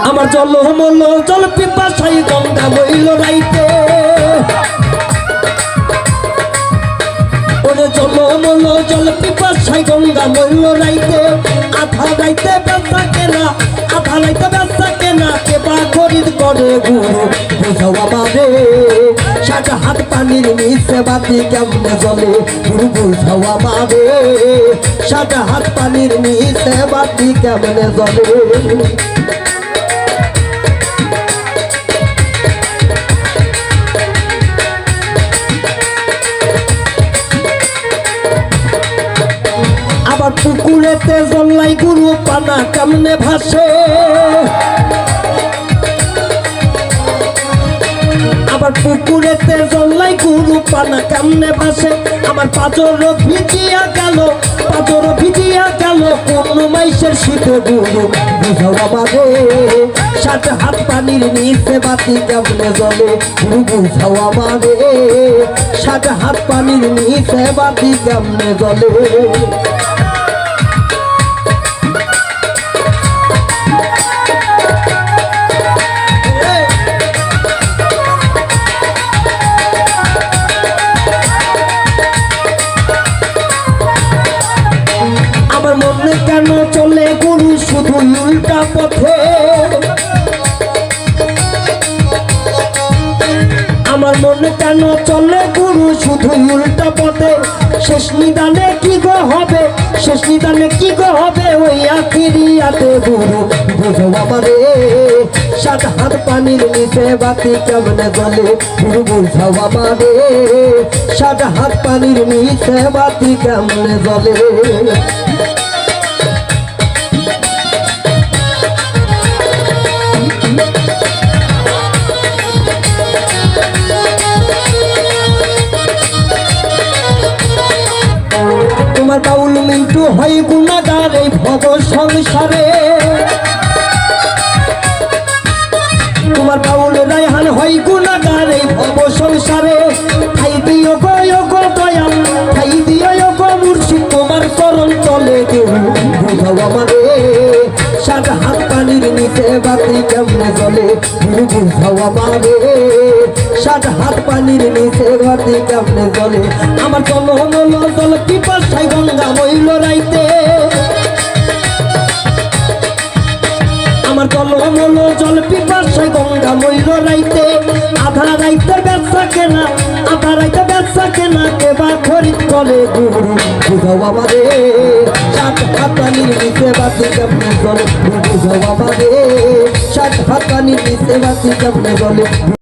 আমার জল মল জল পিপাসাই গঙ্গা বইল রাইতে ওরে জল মল জল পিপাসাই গঙ্গা বইল রাইতে আধা রাইতে ব্যবসা কেনা আধা রাইতে ব্যবসা কেনা কেবা খরিদ করে গুরু বুঝাও আমারে সাদা হাত পানির নিচে বাতি কেমনে জলে গুরু বুঝাও আমারে সাদা হাত পানির নিচে বাতি কেমনে জলে আবার পুকুরেতে জল্লাই গুরু পানা কেমনে ভাসে আবার পুকুরেতে জল্লাই গুরু পানা কেমনে ভাসে আমার পাঁচর ভিজিয়া গেল কোন মাইসের শীতে গুরু বুঝাও আমারে সাত হাত পানির নিচে বাতি কেমনে জলে গুরু বুঝাও আমারে সাত হাত পানির নিচে বাতি কেমনে জলে আমার মনে কেন চলে গুরু শুধু উল্টা পথে আমার মনে কেন চলে গুরু শুধু উল্টা পথে শেষ নিদানে কি গো হবে শেষ নিদানে কি গো হবে ওই আখিরিয়াতে গুরু বুঝো আমারে সাত হাত পানির নিচে বাতি কেমনে জলে গুরু বুঝাও আমারে সাত হাত পানির নিচে বাতি কেমনে জলে তোমার বাউল মিন্টু হয় গুণাগার এই ভব সংসারে তোমার বাউল রায়হান হয় গুণাগার এই ভব সংসারে খাই দিও গো দয়াল খাই দিও গো মুর্শিদ তোমার চরণ চলে কেউ বুঝাও আমারে সাত হাত পানির নিচে বাতি কেমনে জলে বুঝাও আমারে সাত হাত পানির নিচে বাতি কেমনে জলে আমার জল মল জল পিপাসাই গঙ্গা বইল রাইতে আমার জল মল জল পিপাসাই গঙ্গা বইল রাইতে আধা রাইতে ব্যবসা কেনা আধা রাইতে ব্যবসা কেনা কেবা খরিদ করে গুরু বুঝাও আমারে সাত হাত পানির নিচে বাতি কেমনে জলে বুঝাও আমারে সাত হাত পানির নিচে বাতি কেমনে জলে